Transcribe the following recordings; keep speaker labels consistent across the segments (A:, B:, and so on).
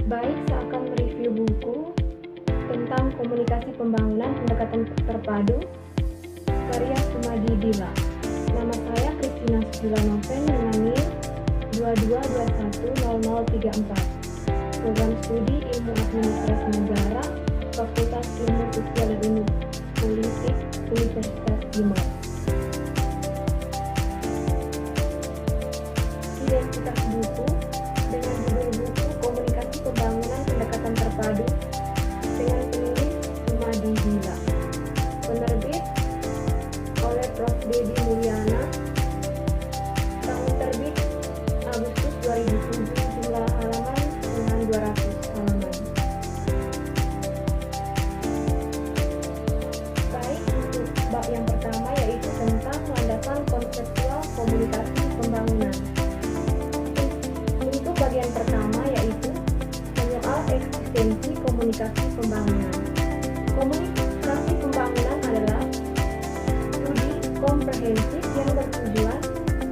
A: Baik, saya akan mereview buku tentang komunikasi pembangunan pendekatan terpadu karya Sumadi Dila. Nama saya Christina Sugila Noven dengan NIM 22210034. Program Studi Ilmu Administrasi Negara, Fakultas Ilmu Sosial dan Ilmu Politik, Universitas Timur. Identitas buku dengan judul buku Komunikasi Pembangunan Pendekatan Terpadu dengan penulis Sumadi Dila. Penerbit oleh Prof. Dedi Mulyana. Tahun terbit Agustus 2007. Jumlah halaman dengan 200 halaman. Baik, untuk bab yang pertama yaitu tentang landasan konseptual komunikasi pembangunan. Untuk bagian pertama yaitu menyoal eksistensi komunikasi pembangunan. Komunikasi pembangunan adalah studi komprehensif yang bertujuan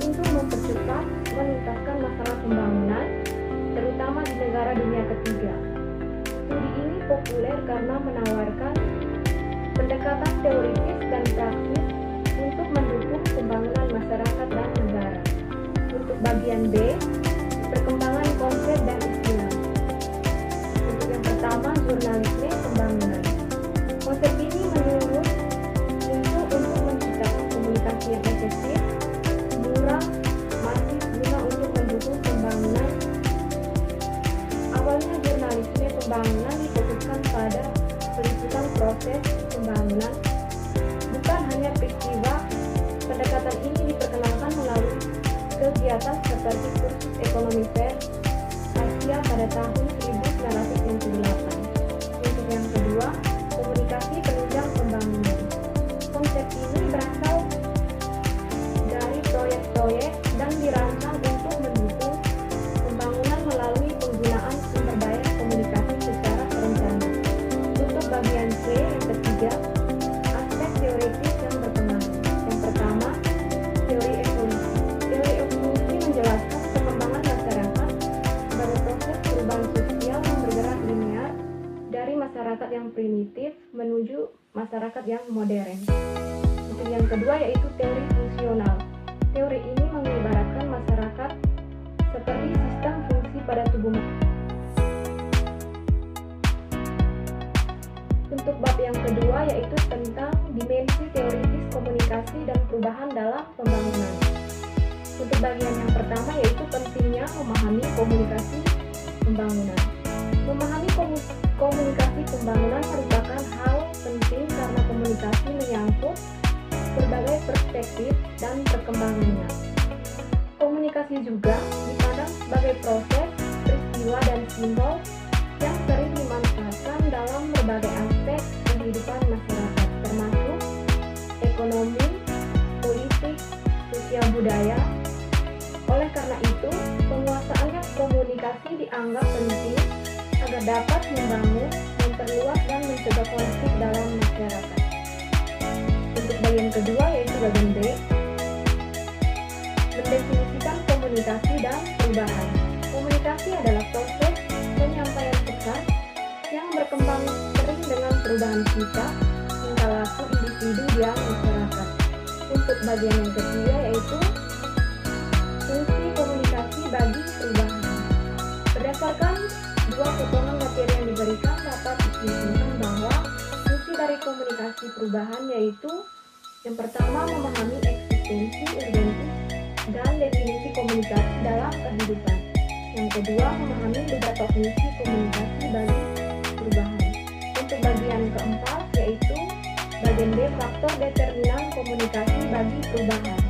A: untuk mempercepat menuntaskan masalah pembangunan, terutama di negara dunia ketiga. Studi ini populer karena menawarkan pendekatan teoritis dan praktis untuk mendukung pembangunan masyarakat dan negara. Untuk bagian B, perkembangan konsep dan istilah. Untuk yang pertama, jurnalisme pembangunan. Konsep ini menurut untuk menciptakan komunikasi yang efektif, murah, masif guna untuk mendukung pembangunan. Awalnya jurnalisme pembangunan difokuskan pada peliputan proses pembangunan, bukan hanya peristiwa. Pendekatan ini diperkenalkan melalui kegiatan seperti kursus ekonomi fair Asia pada tahun 1968. Untuk yang kedua, komunikasi penunjang pembangunan. Konsep ini berasal dari proyek-proyek dan dirancang untuk mendukung pembangunan melalui penggunaan sumber daya komunikasi secara terencana. Untuk bagian C yang ketiga, aspek teoritis yang berkembang. Yang pertama, teori evolusi. Teori evolusi menjelaskan perkembangan masyarakat sebagai proses perubahan sosial yang bergerak linear dari masyarakat yang primitif menuju masyarakat yang modern. Untuk yang kedua yaitu teori fungsional. Teori ini mengibaratkan masyarakat seperti sistem fungsi pada tubuh manusia. Untuk bab yang kedua yaitu tentang dimensi teoritis komunikasi dan perubahan dalam pembangunan. Untuk bagian yang pertama yaitu pentingnya memahami komunikasi pembangunan. Memahami komunikasi pembangunan merupakan hal penting karena komunikasi menyangkut berbagai perspektif dan perkembangannya. Komunikasi juga dipandang sebagai proses, peristiwa, dan simbol yang sering dimanfaatkan dalam berbagai aspek kehidupan masyarakat, termasuk ekonomi, politik, sosial budaya. Oleh karena itu, penguasaannya komunikasi dianggap penting agar dapat membangun, memperluas, dan mencegah konflik dalam masyarakat. Untuk bagian kedua yaitu bagian B, mendefinisikan komunikasi dan perubahan. Komunikasi adalah proses penyampaian pesan yang berkembang sering dengan perubahan sikap, tingkah laku individu dan masyarakat. Untuk bagian yang ketiga yaitu fungsi komunikasi bagi perubahan. Berdasarkan dua potongan materi yang diberikan dapat disimpulkan bahwa fungsi dari komunikasi perubahan yaitu yang pertama memahami eksistensi, urgensi, dan definisi komunikasi dalam kehidupan. Yang kedua memahami beberapa fungsi komunikasi bagi perubahan. Untuk bagian keempat yaitu bagian B, faktor determinan komunikasi bagi perubahan.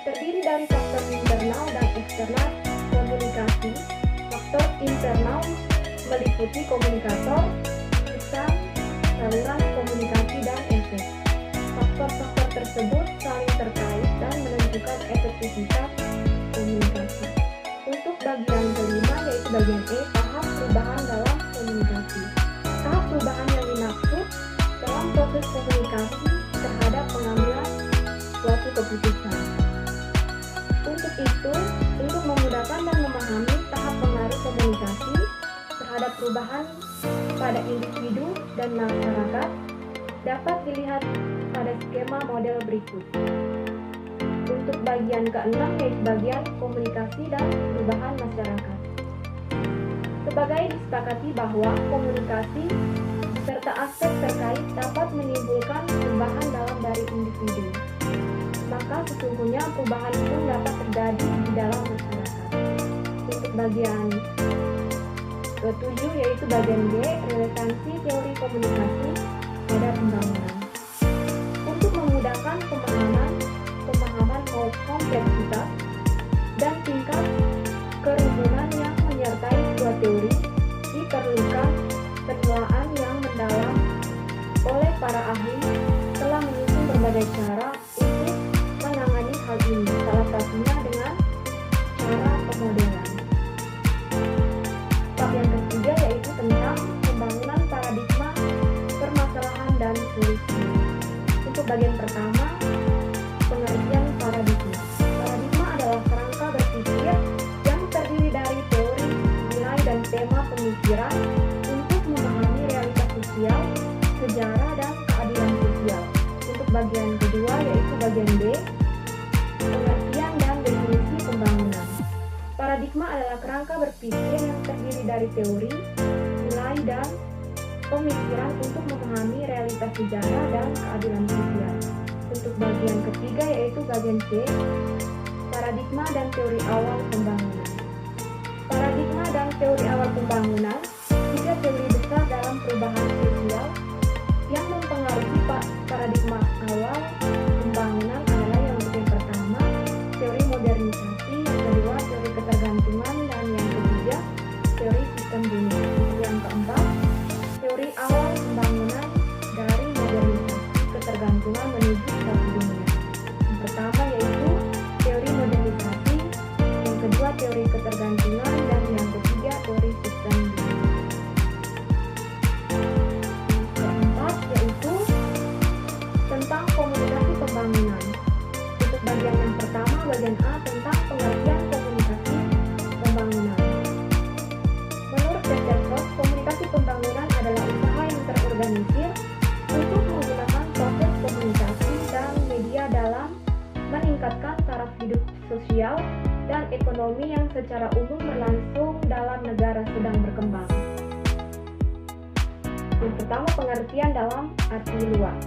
A: Terdiri dari faktor internal dan eksternal komunikasi. Faktor internal meliputi komunikator, pesan, saluran komunikasi, dan efek. Faktor-faktor tersebut saling terkait dan menentukan efektivitas komunikasi. Untuk bagian kelima yaitu bagian E, tahap perubahan dalam komunikasi. Tahap perubahan yang dimaksud dalam proses komunikasi terhadap pengambilan suatu keputusan. Untuk itu, untuk memudahkan dan memahami tahap pengaruh komunikasi terhadap terhadap perubahan pada individu dan masyarakat dapat dilihat pada skema model berikut. Untuk bagian ke-6 yaitu bagian komunikasi dan perubahan masyarakat. Sebagai disepakati bahwa komunikasi serta aspek terkait dapat menimbulkan perubahan dalam dari individu, maka sesungguhnya perubahan pun dapat terjadi di dalam masyarakat. Untuk bagian ke-7 yaitu bagian B, relevansi teori komunikasi pada pembangunan. Untuk memudahkan pemahaman kompleksitas dan tingkat kerumunan yang menyertai sebuah teori, diperlukan penelaahan yang mendalam oleh para ahli telah menyusun berbagai cara untuk menangani hal ini, salah satunya dengan cara pemodelan. Bab yang ketiga yaitu tentang pembangunan paradigma, permasalahan dan solusi. Untuk bagian pertama, pengertian paradigma. Paradigma adalah kerangka berpikir yang terdiri dari teori, nilai, dan tema pemikiran untuk memahami realitas sosial, sejarah, dan keadilan sosial. Untuk bagian kedua yaitu bagian B, pengertian dan definisi pembangunan. Paradigma adalah kerangka berpikir yang terdiri dari teori, nilai, dan pemikiran untuk memahami realitas sejarah dan keadilan sosial. Untuk bagian ketiga yaitu bagian C, paradigma dan teori awal pembangunan. Paradigma dan teori awal pembangunan, tiga teori besar dalam perubahan sosial yang mempengaruhi paradigma awal pembangunan adalah yang pertama, teori modernisasi, yang kedua, teori ketergantungan, dan yang ketiga, teori sistem dunia. Yang keempat, teori awal pembangunan dari modernisasi ketergantungan menuju satu dunia. Yang pertama yaitu teori modernisasi, yang kedua teori ketergantungan, dan yang ketiga teori sistem dunia. Yang keempat yaitu tentang komunikasi pembangunan. Untuk bagian yang pertama, bagian A, tentang pengertian komunikasi pembangunan. Menurut Chesterton, komunikasi pembangunan adalah usaha yang terorganisir untuk menggunakan proses komunikasi dan media dalam meningkatkan taraf hidup sosial dan ekonomi yang secara umum berlangsung dalam negara sedang berkembang. Yang pertama, pengertian dalam arti luas.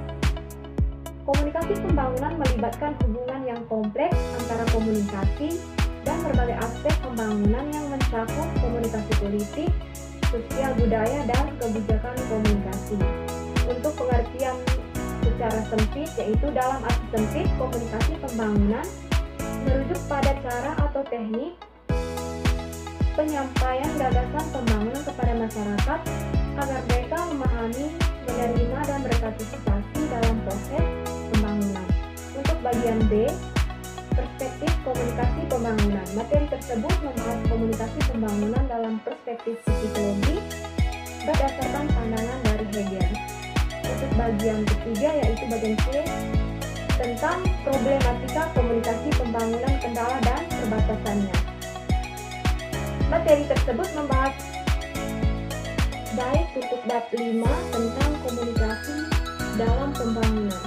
A: Komunikasi pembangunan melibatkan hubungan yang kompleks antara komunikasi dan berbagai aspek pembangunan yang mencakup komunikasi politik, sosial, budaya, dan kebijakan komunikasi. Untuk pengertian secara sempit, yaitu dalam arti sempit, komunikasi pembangunan merujuk pada cara atau teknik penyampaian gagasan pembangunan kepada masyarakat agar mereka memahami, menerima, dan berpartisipasi dalam proses pembangunan. Untuk bagian B, perspektif komunikasi pembangunan. Materi tersebut membahas komunikasi pembangunan dalam perspektif psikologi berdasarkan pandangan dari Hegel. Untuk bagian ketiga yaitu bagian C, tentang problematika komunikasi pembangunan, kendala dan perbatasannya. Materi tersebut membahas baik untuk bab 5 tentang komunikasi dalam pembangunan.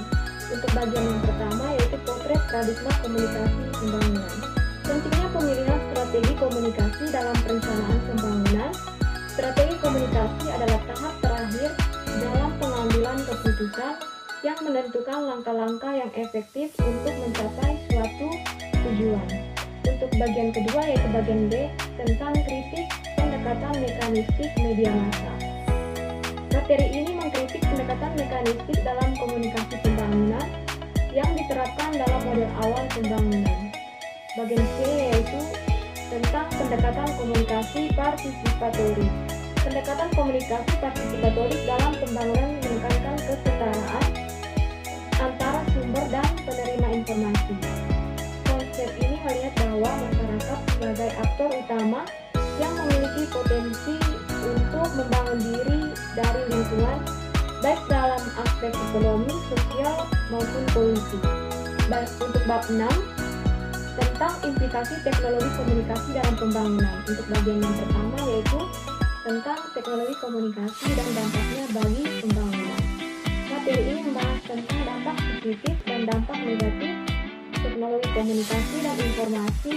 A: Untuk bagian yang pertama yaitu potret paradigma komunikasi pembangunan. Pentingnya pemilihan strategi komunikasi dalam perencanaan pembangunan. Strategi komunikasi adalah tahap terakhir dalam pengambilan keputusan yang menentukan langkah-langkah yang efektif untuk mencapai suatu tujuan. Untuk bagian kedua yaitu bagian B, tentang kritik pendekatan mekanistik media massa. Materi ini mengkritik pendekatan mekanistik dalam komunikasi pembangunan yang diterapkan dalam model awal pembangunan. Bagian C yaitu tentang pendekatan komunikasi partisipatori. Pendekatan komunikasi partisipatoris dalam pembangunan menekankan kesetaraan antara sumber dan penerima informasi. Konsep ini melihat bahwa masyarakat sebagai aktor utama yang memiliki potensi untuk membangun diri dari lingkungan, baik dalam aspek ekonomi, sosial, maupun politik. Untuk bab 6, tentang implikasi teknologi komunikasi dalam pembangunan. Untuk bagian yang pertama yaitu tentang teknologi komunikasi dan dampaknya bagi pembangunan. Materi ini membahas tentang dampak positif dan dampak negatif teknologi komunikasi dan informasi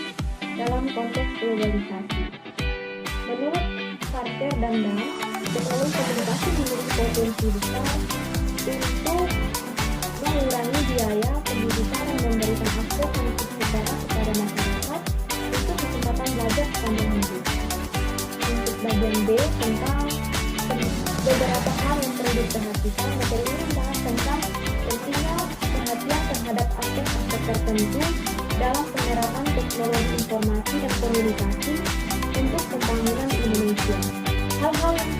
A: dalam konteks globalisasi. Menurut Parker dan Dan, teknologi komunikasi memiliki potensi besar untuk mengurangi biaya pendidikan dan memberikan akses yang setara kepada masyarakat untuk kesempatan belajar sepanjang hidup. Untuk bagian B tentang beberapa hal yang perlu diperhatikan, materi ini membahas tentang pentingnya perhatian terhadap aspek-aspek tertentu dalam penerapan teknologi informasi dan komunikasi untuk pembangunan Indonesia. Hal-hal yang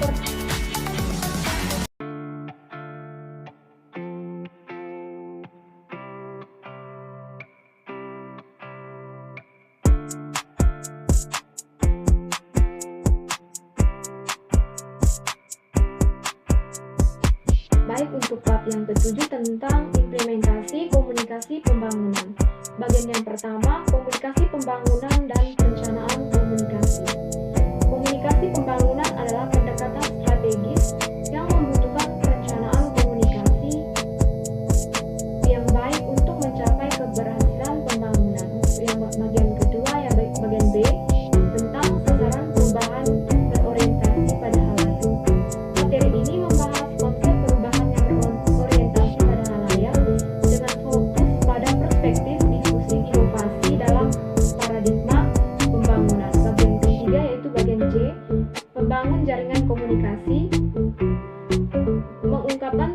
A: Baik, untuk bab yang ke-7 tentang implementasi komunikasi pembangunan. Bagian yang pertama, komunikasi pembangunan dan perencanaan komunikasi. Komunikasi pembangunan adalah pendekatan strategis yang membutuhkan perencanaan komunikasi yang baik untuk mencapai keberhasilan pembangunan. Yang bagian kedua, ya bagian B, tentang sasaran perubahan berorientasi pada halayak. Materi ini membahas konsep perubahan yang berorientasi pada halayak dengan fokus pada perspektif diskusi inovasi dalam paradigma pembangunan. Bagian ketiga yaitu bagian C, membangun jaringan komunikasi, mengungkapkan